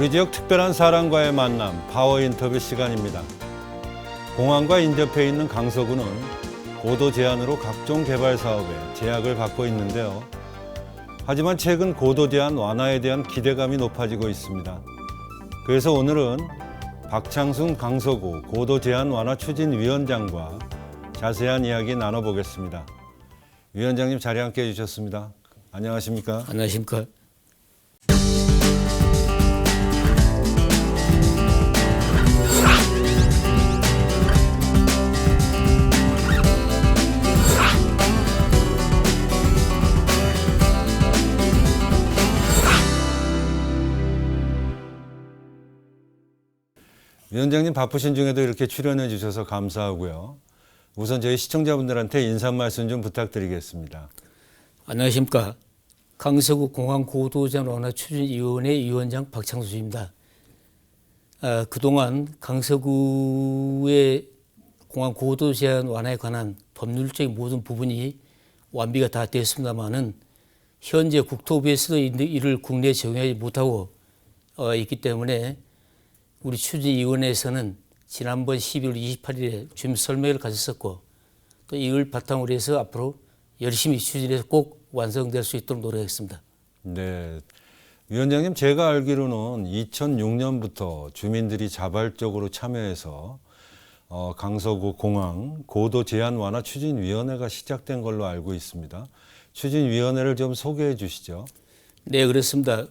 우리 지역 특별한 사람과의 만남, 파워 인터뷰 시간입니다. 공항과 인접해 있는 강서구는 고도 제한으로 각종 개발 사업에 제약을 받고 있는데요. 하지만 최근 고도 제한 완화에 대한 기대감이 높아지고 있습니다. 그래서 오늘은 박창순 강서구 고도 제한 완화 추진위원장과 자세한 이야기 나눠보겠습니다. 위원장님 자리에 함께 해주셨습니다. 안녕하십니까? 안녕하십니까? 위원장님 바쁘신 중에도 이렇게 출연해 주셔서 감사하고요. 우선 저희 시청자분들한테 인사 말씀 좀 부탁드리겠습니다. 안녕하십니까? 강서구 공항 고도제한 완화 추진위원회 위원장 박창수입니다. 그동안 강서구의 공항 고도제한 완화에 관한 법률적인 모든 부분이 완비가 다 되었습니다마는 현재 국토부에서도 이를 국내에 적용하지 못하고 있기 때문에 우리 추진위원회에서는 지난번 12월 28일에 주민 설명회를 가졌었고 또 이걸 바탕으로 해서 앞으로 열심히 추진해서 꼭 완성될 수 있도록 노력하겠습니다. 네, 위원장님 제가 알기로는 2006년부터 주민들이 자발적으로 참여해서 강서구 공항 고도 제한 완화 추진위원회가 시작된 걸로 알고 있습니다. 추진위원회를 좀 소개해 주시죠. 네, 그렇습니다.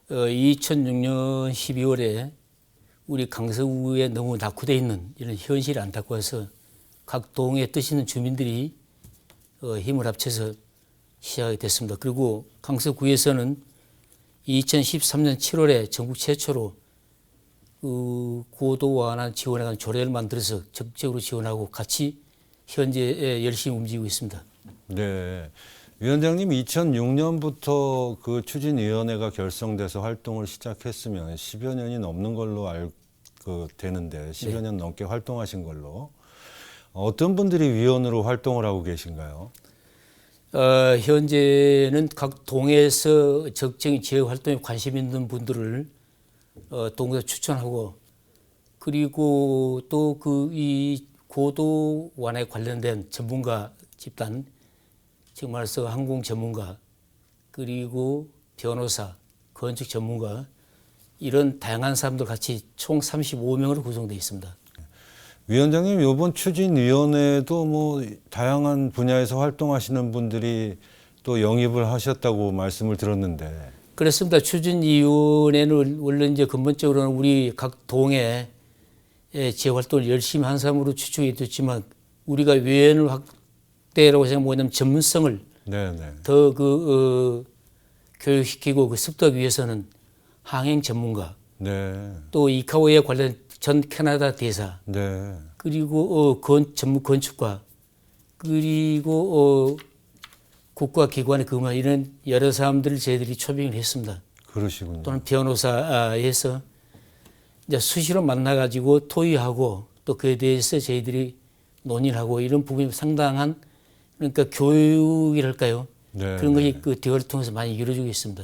2006년 12월에 우리 강서구에 너무 낙후되어 있는 이런 현실이 안타까워서 각 동에 뜻 있는 주민들이 힘을 합쳐서 시작이 됐습니다. 그리고 강서구에서는 2013년 7월에 전국 최초로 고도 완화 지원에 관한 조례를 만들어서 적극적으로 지원하고 같이 현재 열심히 움직이고 있습니다. 네, 위원장님 2006년부터 그 추진위원회가 결성돼서 활동을 시작했으면 10여 년이 넘는 걸로 알고 되는데 10여 년 넘게 활동하신 걸로 어떤 분들이 위원으로 활동을 하고 계신가요? 현재는 각 동에서 적정히 지역 활동에 관심 있는 분들을 동에서 추천하고 그리고 또 이 고도 완화에 관련된 전문가 집단 지금 말해서 항공 전문가 그리고 변호사, 건축 전문가 이런 다양한 사람들 같이 총 35명으로 구성되어 있습니다. 위원장님 이번 추진위원회도 뭐 다양한 분야에서 활동하시는 분들이 또 영입을 하셨다고 말씀을 들었는데. 그렇습니다. 추진위원회는 원래 이제 근본적으로는 우리 각 동에 지역 활동을 열심히 한 사람으로 추측이 됐지만 우리가 위원을 확대라고 생각하면 뭐냐면 전문성을 더 교육시키고 그 습득하기 위해서는 항행 전문가, 또 이카오에 관련 전 캐나다 대사, 그리고 전문 건축가, 그리고 국가기관에 근무하는 이런 여러 사람들을 저희들이 초빙을 했습니다. 그러시군요. 또는 변호사에서 이제 수시로 만나가지고 토의하고 또 그에 대해서 저희들이 논의하고 이런 부분이 상당한 그러니까 교육이랄까요? 그런 것이 그 대화를 통해서 많이 이루어지고 있습니다.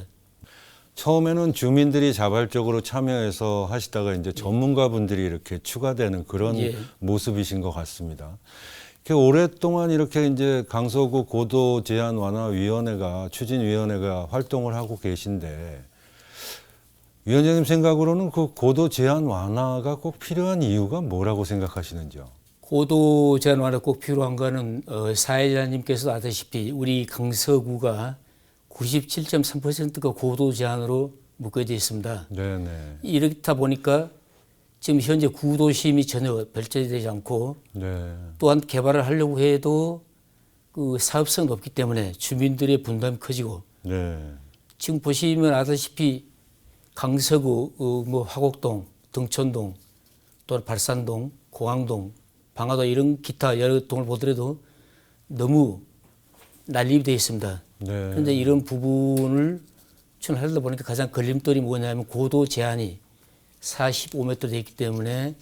처음에는 주민들이 자발적으로 참여해서 하시다가 이제 전문가분들이 이렇게 추가되는 그런 모습이신 것 같습니다. 오랫동안 이렇게 이제 강서구 고도 제한 완화 위원회가 추진위원회가 활동을 하고 계신데 위원장님 생각으로는 그 고도 제한 완화가 꼭 필요한 이유가 뭐라고 생각하시는지요? 고도 제한 완화 꼭 필요한 거는 사회자님께서도 아시다시피 우리 강서구가 97.3%가 고도 제한으로 묶여져 있습니다. 이렇다 보니까 지금 현재 구도심이 전혀 별제되지 않고 또한 개발을 하려고 해도 그 사업성이 없기 때문에 주민들의 분담이 커지고 지금 보시면 아시다시피 강서구 뭐 화곡동, 등촌동, 또 발산동, 공항동, 방화동 이런 기타 여러 동을 보더라도 너무 난립이 되어 있습니다. 그런데 이런 부분을 추진하려다 보니까 가장 걸림돌이 뭐냐면 고도 제한이 45m 되어 있기 때문에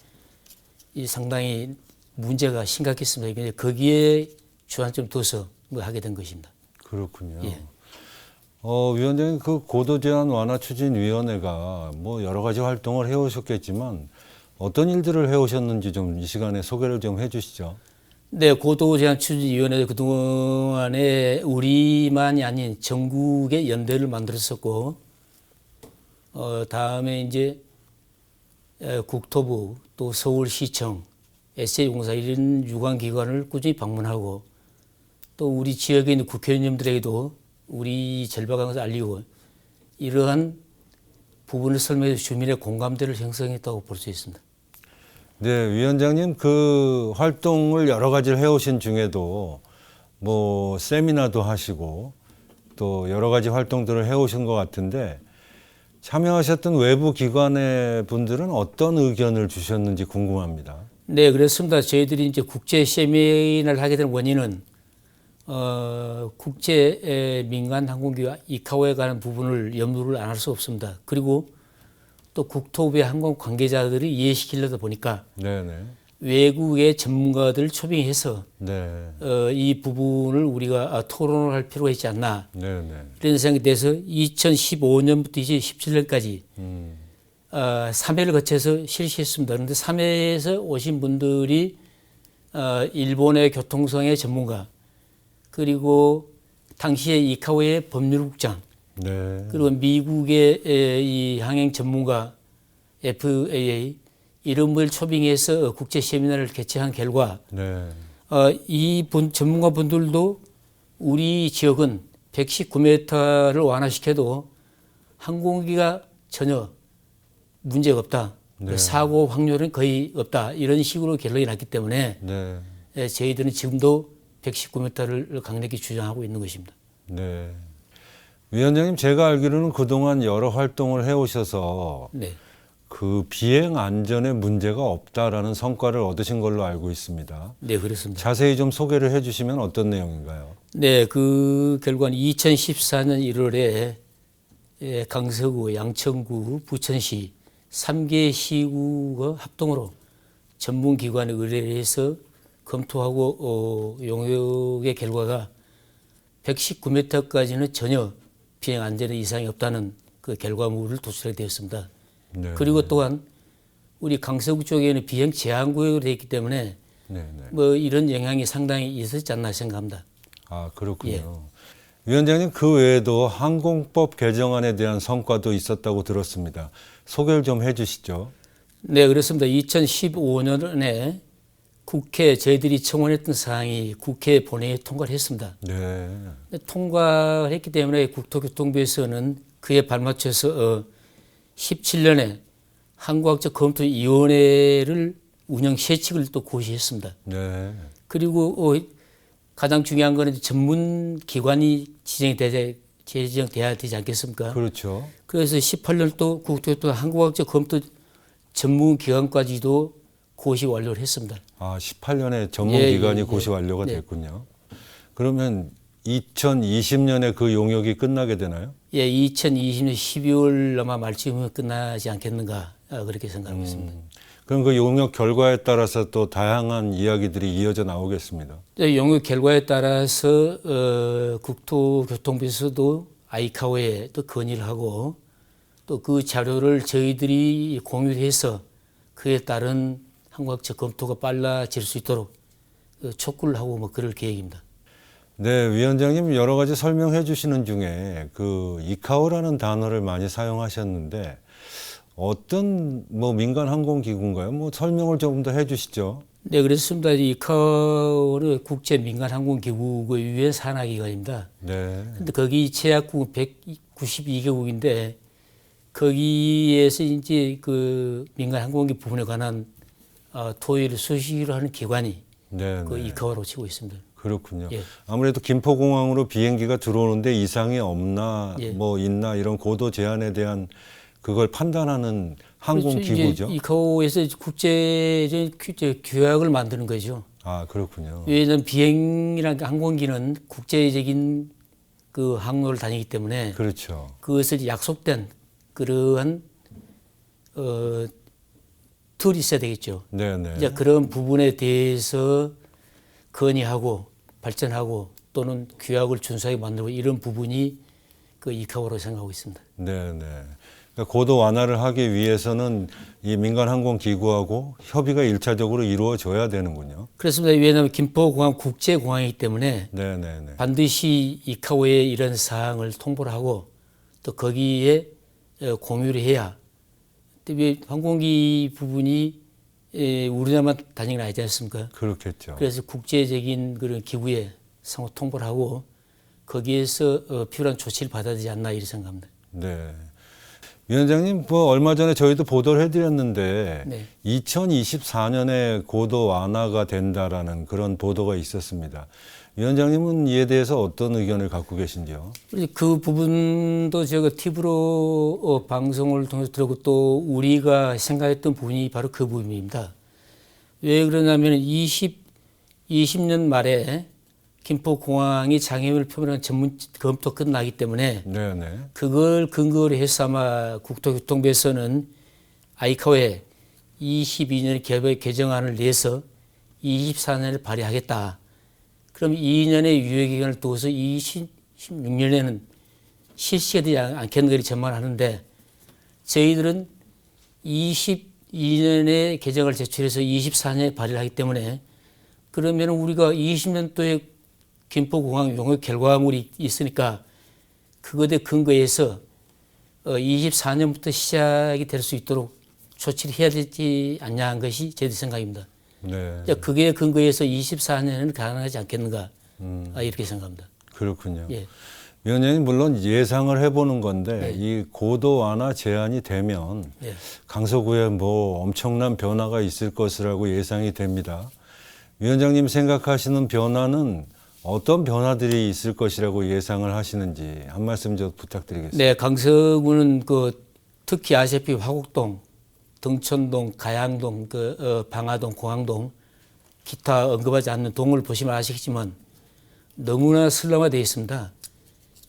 이 상당히 문제가 심각했습니다. 거기에 주안점 둬서 하게 된 것입니다. 그렇군요. 위원장님 그 고도 제한 완화 추진 위원회가 뭐 여러 가지 활동을 해오셨겠지만 어떤 일들을 해오셨는지 좀 이 시간에 소개를 좀 해주시죠. 네, 고도 제한 추진 위원회 그동안에 우리만이 아닌 전국의 연대를 만들었었고, 다음에 이제 국토부 또 서울시청, SA공사 이런 유관 기관을 꾸준히 방문하고 또 우리 지역에 있는 국회의원님들에게도 우리 절박한 것을 알리고 이러한 부분을 설명해서 주민의 공감대를 형성했다고 볼 수 있습니다. 네, 위원장님 그 활동을 여러 가지를 해오신 중에도 뭐 세미나도 하시고 또 여러 가지 활동들을 해오신 것 같은데 참여하셨던 외부 기관의 분들은 어떤 의견을 주셨는지 궁금합니다. 네, 그렇습니다. 저희들이 이제 국제 세미나를 하게 된 원인은 국제 민간 항공기와 이카오에 관한 부분을 염두를 안 할 수 없습니다. 그리고 또 국토부의 항공 관계자들이 이해시키려다 보니까 네네. 외국의 전문가들을 초빙해서 네. 이 부분을 우리가 토론을 할 필요가 있지 않나 네네. 이런 생각이 돼서 2015년부터 이제 17년까지 3회를 거쳐서 실시했습니다. 그런데 3회에서 오신 분들이 일본의 교통성의 전문가 그리고 당시에 이카오의 법률국장 네. 그리고 미국의 이 항행 전문가 FAA 이런 분을 초빙해서 국제 세미나를 개최한 결과 네. 이 전문가 분들도 우리 지역은 119m를 완화시켜도 항공기가 전혀 문제가 없다. 네. 사고 확률은 거의 없다. 이런 식으로 결론이 났기 때문에 네. 저희들은 지금도 119m를 강력히 주장하고 있는 것입니다. 네. 위원장님 제가 알기로는 그동안 여러 활동을 해오셔서 네. 그 비행 안전에 문제가 없다라는 성과를 얻으신 걸로 알고 있습니다. 네, 그렇습니다. 자세히 좀 소개를 해주시면 어떤 내용인가요? 네, 그 결과는 2014년 1월에 강서구, 양천구, 부천시 3개 시구가 합동으로 전문기관에 의뢰해서 검토하고 용역의 결과가 119m까지는 전혀 비행 안전에 이상이 없다는 그 결과물을 도출하게 되었습니다. 네. 그리고 또한 우리 강서구 쪽에는 비행 제한 구역으로 되어 있기 때문에 네. 뭐 이런 영향이 상당히 있었지 않나 생각합니다. 아, 그렇군요. 예. 위원장님 그 외에도 항공법 개정안에 대한 성과도 있었다고 들었습니다. 소개를 좀 해주시죠. 네, 그렇습니다. 2015년에 국회 저희들이 청원했던 사항이 국회에 본회의에 통과를 했습니다. 네. 통과를 했기 때문에 국토교통부에서는 그에 발맞춰서 17년에 항공학적 검토위원회를 운영 세칙을 또 고시했습니다. 네. 그리고 가장 중요한 거는 전문 기관이 제정돼야 되지 않겠습니까? 그렇죠. 그래서 18년 또 국토교통 항공학적 검토 전문 기관까지도 고시 완료를 했습니다. 아, 18년에 전문기관이 고시 완료가 네. 됐군요. 그러면 2020년에 그 용역이 끝나게 되나요? 예, 2020년 12월 아마 말쯤이면 끝나지 않겠는가 그렇게 생각하고 있습니다. 그럼 그 용역 결과에 따라서 또 다양한 이야기들이 이어져 나오겠습니다. 용역 결과에 따라서 국토교통부에서도 아이카오에 또 건의를 하고 또 그 자료를 저희들이 공유해서 그에 따른 항공학적 검토가 빨라질 수 있도록 촉구를 하고 뭐 그럴 계획입니다. 네, 위원장님 여러 가지 설명해 주시는 중에 그 이카오라는 단어를 많이 사용하셨는데 어떤 뭐 민간 항공기구인가요? 뭐 설명을 조금 더 해주시죠. 네, 그렇습니다. 이카오는 국제 민간 항공기구의 유엔 산하기관입니다. 네. 근데 거기 제약국 192개국인데 거기에서 이제 그 민간 항공기 부분에 관한 토의를 수시로 하는 기관이 네. 그 이카오라고 치고 있습니다. 그렇군요. 예. 아무래도 김포공항으로 비행기가 들어오는데 이상이 없나, 예. 뭐 있나 이런 고도 제한에 대한 그걸 판단하는 항공기구죠. 이카오에서 국제적인 규약을 만드는 거죠. 아, 그렇군요. 왜냐하면 비행이라는 항공기는 국제적인 그 항로를 다니기 때문에 그렇죠. 그것을 약속된 그러한 툴이 있어야 되겠죠. 네네. 이제 그런 부분에 대해서 건의하고 발전하고 또는 규약을 준수하게 만들고 이런 부분이 그 이카오로 생각하고 있습니다. 네, 네. 그러니까 고도 완화를 하기 위해서는 이 민간 항공 기구하고 협의가 일차적으로 이루어져야 되는군요. 그렇습니다. 왜냐하면 김포공항 국제공항이기 때문에 네, 네, 네. 반드시 이카오에 이런 사항을 통보를 하고 또 거기에 공유를 해야. 왜 항공기 부분이 우리나라만 다니는 게 아니지 않습니까? 그렇겠죠. 그래서 국제적인 그런 기구에 상호 통보를 하고 거기에서 필요한 조치를 받아야 되지 않나 이렇게 생각합니다. 네. 위원장님, 뭐 얼마 전에 저희도 보도를 해드렸는데 네. 2024년에 고도 완화가 된다라는 그런 보도가 있었습니다. 위원장님은 이에 대해서 어떤 의견을 갖고 계신지요? 그 부분도 제가 팁으로 방송을 통해서 들었고 또 우리가 생각했던 부분이 바로 그 부분입니다. 왜 그러냐면 20년 말에 김포공항이 장애물 표면한 전문 검토 끝나기 때문에 네네. 그걸 근거로 해서 아마 국토교통부에서는 아이카오에 22년 개정안을 내서 24년을 발의하겠다. 그럼 2년의 유예기간을 두고서 26년에는 실시가 되지 않겠는가 전망하는데 저희들은 22년에 개정을 제출해서 24년에 발의를 하기 때문에 그러면 우리가 20년도에 김포공항 용역 결과물이 있으니까 그것에 근거해서 24년부터 시작이 될 수 있도록 조치를 해야 되지 않냐 한 것이 제 생각입니다. 네. 그게 근거해서 24년에는 가능하지 않겠는가 이렇게 생각합니다. 그렇군요. 예. 위원장님 물론 예상을 해보는 건데 네. 이 고도 완화 제한이 되면 예. 강서구에 뭐 엄청난 변화가 있을 것이라고 예상이 됩니다. 위원장님 생각하시는 변화는 어떤 변화들이 있을 것이라고 예상을 하시는지 한 말씀 좀 부탁드리겠습니다. 네, 강서구는 특히 아시다시피 화곡동, 등촌동, 가양동, 방화동, 공항동 기타 언급하지 않는 동을 보시면 아시겠지만 너무나 슬럼화되어 있습니다.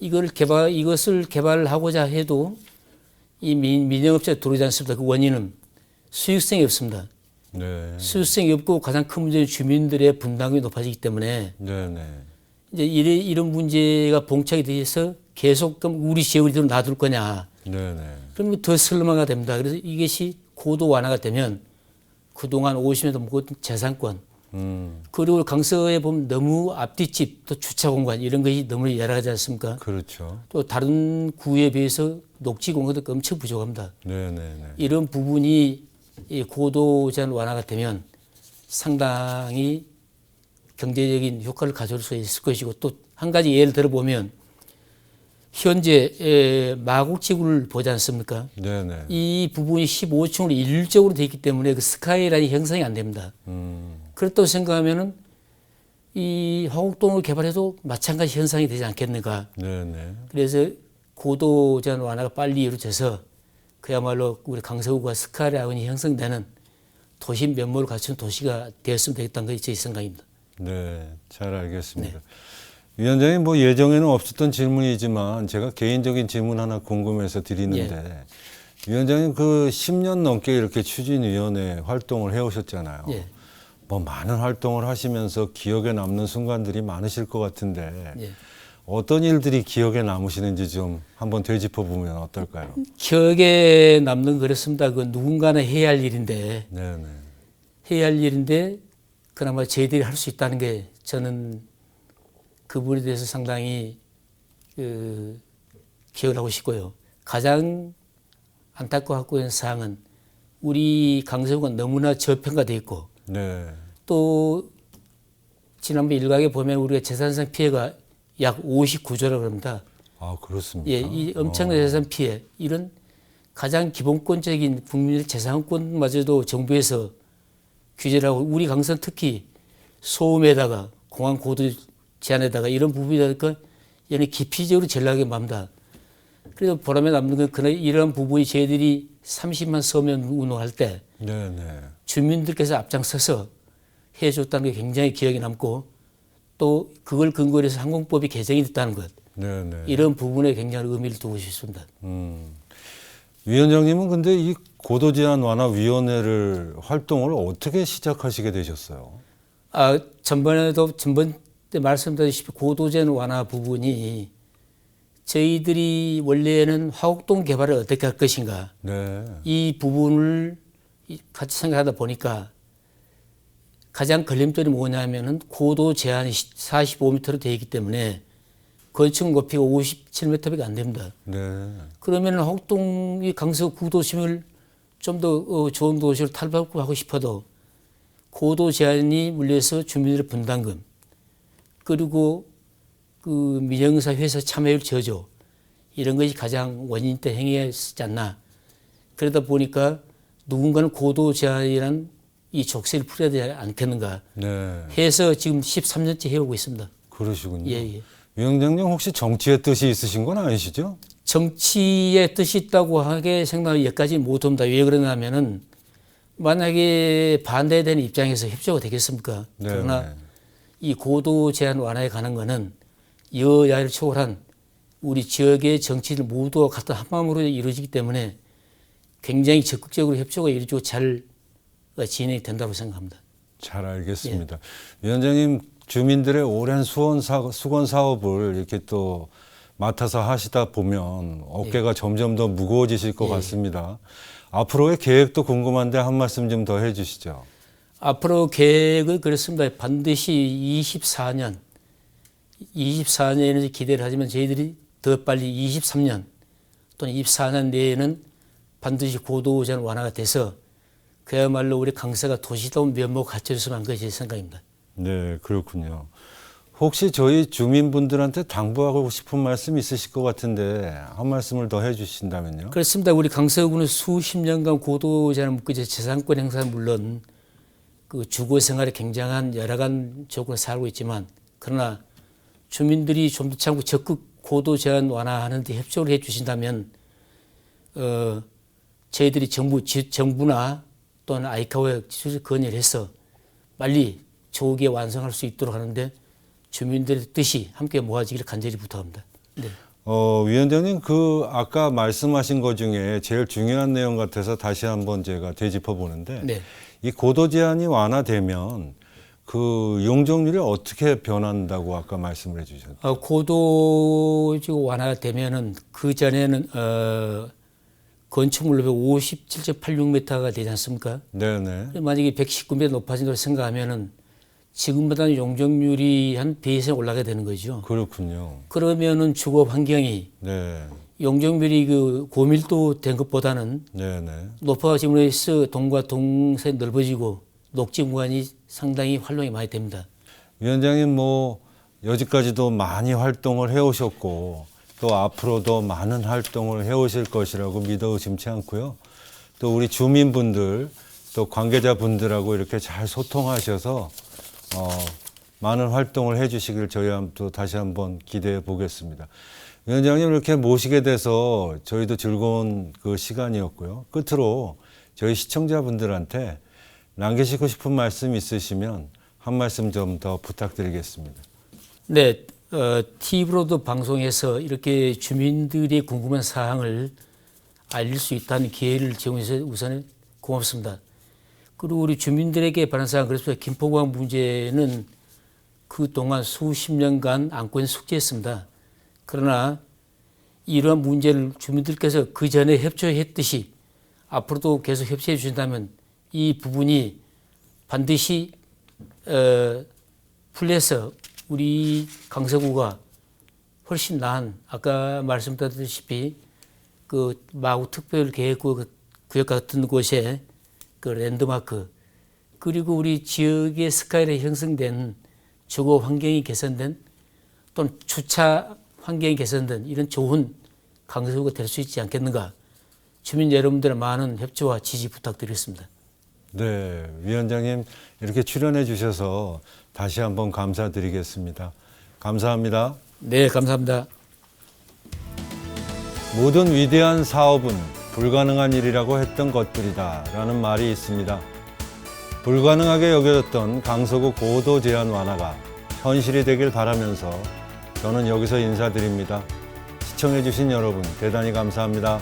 이것을 개발하고자 해도 이 민영업자가 들어오지 않습니다. 그 원인은 수익성이 없습니다. 네. 수익성이 없고 가장 큰 문제는 주민들의 분담이 높아지기 때문에 네네. 이제 이런 문제가 봉착이 돼서 계속 그럼 우리 지역을 이대로 놔둘 거냐. 네네. 그러면 더 슬럼화가 됩니다. 그래서 이것이 고도 완화가 되면 그동안 50년 넘고 재산권 그리고 강서에 보면 너무 앞뒷집 또 주차 공간 이런 것이 너무 열악하지 않습니까? 그렇죠. 또 다른 구에 비해서 녹지 공간도 엄청 부족합니다. 네네네. 이런 부분이 이 고도 제한 완화가 되면 상당히 경제적인 효과를 가져올 수 있을 것이고 또 한 가지 예를 들어보면 현재 마곡지구를 보지 않습니까? 네네. 이 부분이 15층으로 일률적으로 되어 있기 때문에 그 스카이라인이 형성이 안 됩니다. 그렇다고 생각하면은 이 화곡동을 개발해도 마찬가지 현상이 되지 않겠는가. 네네. 그래서 고도 제한 완화가 빨리 이루어져서 그야말로 우리 강서구가 스카이라인이 형성되는 도시 면모를 갖춘 도시가 되었으면 되겠다는 것이 제 생각입니다. 네, 잘 알겠습니다. 위원장님 뭐 예정에는 없었던 질문이지만 제가 개인적인 질문 하나 궁금해서 드리는데 위원장님 그 10년 넘게 이렇게 추진위원회 활동을 해오셨잖아요. 예. 뭐 많은 활동을 하시면서 기억에 남는 순간들이 많으실 것 같은데 예. 어떤 일들이 기억에 남으시는지 좀 한번 되짚어 보면 어떨까요? 기억에 남는 그렇습니다. 그 누군가는 해야 할 일인데 네네. 해야 할 일인데 그나마 저희들이 할 수 있다는 게 저는 그 부분에 대해서 상당히 기억을 하고 싶고요. 가장 안타까워하고 있는 사항은 우리 강서구가 너무나 저평가되어 있고 네. 또 지난번 일각에 보면 우리가 재산상 피해가 약 59조라고 합니다. 아 그렇습니까? 예, 이 엄청난 재산 피해 이런 가장 기본권적인 국민의 재산권마저도 정부에서 규제를 하고 우리 강서는 특히 소음에다가 공항 고도 제한에다가 이런 부분이니까 얘는 기피적으로 전략에 맙니다. 그래서 보람에 남는 건 이런 부분이 저희들이 30만 서면 운동할 때 네네. 주민들께서 앞장서서 해줬다는 게 굉장히 기억에 남고 또 그걸 근거로 해서 항공법이 개정이 됐다는 것 네네. 이런 부분에 굉장히 의미를 두고 싶습니다. 위원장님은 근데 이 고도 제한 완화 위원회를 활동을 어떻게 시작하시게 되셨어요? 전번 때 말씀드렸다시피 고도 제한 완화 부분이 저희들이 원래는 화곡동 개발을 어떻게 할 것인가 네. 이 부분을 같이 생각하다 보니까 가장 걸림돌이 뭐냐면은 고도 제한이 45m로 되어 있기 때문에 건축 높이가 57m밖에 안 됩니다. 네. 그러면 화곡동이 강서 구도심을 좀 더 좋은 도시로 탈바꿈하고 싶어도 고도 제한이 물려서 주민들의 분담금 그리고 그 민영사 회사 참여율 저조 이런 것이 가장 원인 때 행해지지 않나. 그러다 보니까 누군가는 고도 제한이란 이 족쇄를 풀어야 되지 않겠는가 네. 해서 지금 13년째 해오고 있습니다. 그러시군요. 예. 위원장님 혹시 정치의 뜻이 있으신 건 아니시죠? 정치의 뜻이 있다고 하게 생각하면 여기까지 못합니다. 왜 그러냐면은 만약에 반대되는 입장에서 협조가 되겠습니까? 네. 그러나 이 고도 제한 완화에 관한 거는 여야를 초월한 우리 지역의 정치인들 모두가 같은 한마음으로 이루어지기 때문에 굉장히 적극적으로 협조가 이루어지고 잘 진행이 된다고 생각합니다. 잘 알겠습니다. 위원장님 주민들의 오랜 수건 사업을 이렇게 또 맡아서 하시다 보면 어깨가 점점 더 무거워지실 것 같습니다. 앞으로의 계획도 궁금한데 한 말씀 좀 더 해주시죠. 앞으로 계획은 그렇습니다. 반드시 24년에 기대를 하지만 저희들이 더 빨리 23년 또는 24년 내에는 반드시 고도 제한 완화가 돼서 그야말로 우리 강서가 도시다운 면모가 갖춰졌으면 하는 것이 제 생각입니다. 네, 그렇군요. 혹시 저희 주민분들한테 당부하고 싶은 말씀 있으실 것 같은데 한 말씀을 더 해주신다면요. 그렇습니다. 우리 강서구는 수십 년간 고도 제한을 묶어져 재산권 행사는 물론 그 주거 생활에 굉장한 여러 가지 조건을 살고 있지만 그러나 주민들이 좀 더 참고 적극 고도 제한 완화하는 데 협조를 해 주신다면 저희들이 정부나 또는 아이카오에 건의를 해서 빨리 조기에 완성할 수 있도록 하는데 주민들의 뜻이 함께 모아지기를 간절히 부탁합니다. 네. 위원장님 그 아까 말씀하신 것 중에 제일 중요한 내용 같아서 다시 한번 제가 되짚어 보는데 네. 이 고도 제한이 완화되면 그 용적률이 어떻게 변한다고 아까 말씀을 해주셨죠? 고도 완화가 되면은 그 전에는 건축물 높이 57.86m가 되지 않습니까? 네네. 만약에 119m 높아진다고 생각하면은 지금보다는 용적률이 한 배 이상 올라가게 되는 거죠. 그렇군요. 그러면은 주거 환경이 네. 용적률이 그 고밀도 된 것보다는 네네. 높아짐으로 해서 동과 동사이 넓어지고 녹지 공간이 상당히 활용이 많이 됩니다. 위원장님 뭐 여지까지도 많이 활동을 해오셨고 또 앞으로도 많은 활동을 해오실 것이라고 믿어 의심치 않고요. 또 우리 주민분들 또 관계자분들하고 이렇게 잘 소통하셔서 많은 활동을 해주시길 저희 또 다시 한번 기대해 보겠습니다. 위원장님 이렇게 모시게 돼서 저희도 즐거운 그 시간이었고요. 끝으로 저희 시청자분들한테 남기시고 싶은 말씀 있으시면 한 말씀 좀 더 부탁드리겠습니다. 네, TV로도 방송해서 이렇게 주민들이 궁금한 사항을 알릴 수 있다는 기회를 제공해서 우선 고맙습니다. 그리고 우리 주민들에게 바라는 사항 그렇습니다. 김포공항 문제는 그동안 수십 년간 안고 있는 숙제였습니다. 그러나 이러한 문제를 주민들께서 그 전에 협조했듯이 앞으로도 계속 협조해 주신다면 이 부분이 반드시 풀려서 우리 강서구가 훨씬 나은 아까 말씀드렸다시피 그 마구 특별 계획구 구역 같은 곳에 그 랜드마크 그리고 우리 지역의 스카이에 형성된 주거 환경이 개선된 또는 주차 환경이 개선된 이런 좋은 강서구가 될 수 있지 않겠는가. 주민 여러분들의 많은 협조와 지지 부탁드리겠습니다. 네, 위원장님 이렇게 출연해 주셔서 다시 한번 감사드리겠습니다. 감사합니다. 네, 감사합니다. 모든 위대한 사업은 불가능한 일이라고 했던 것들이다 라는 말이 있습니다. 불가능하게 여겨졌던 강서구 고도 제한 완화가 현실이 되길 바라면서 저는 여기서 인사드립니다. 시청해 주신 여러분 대단히 감사합니다.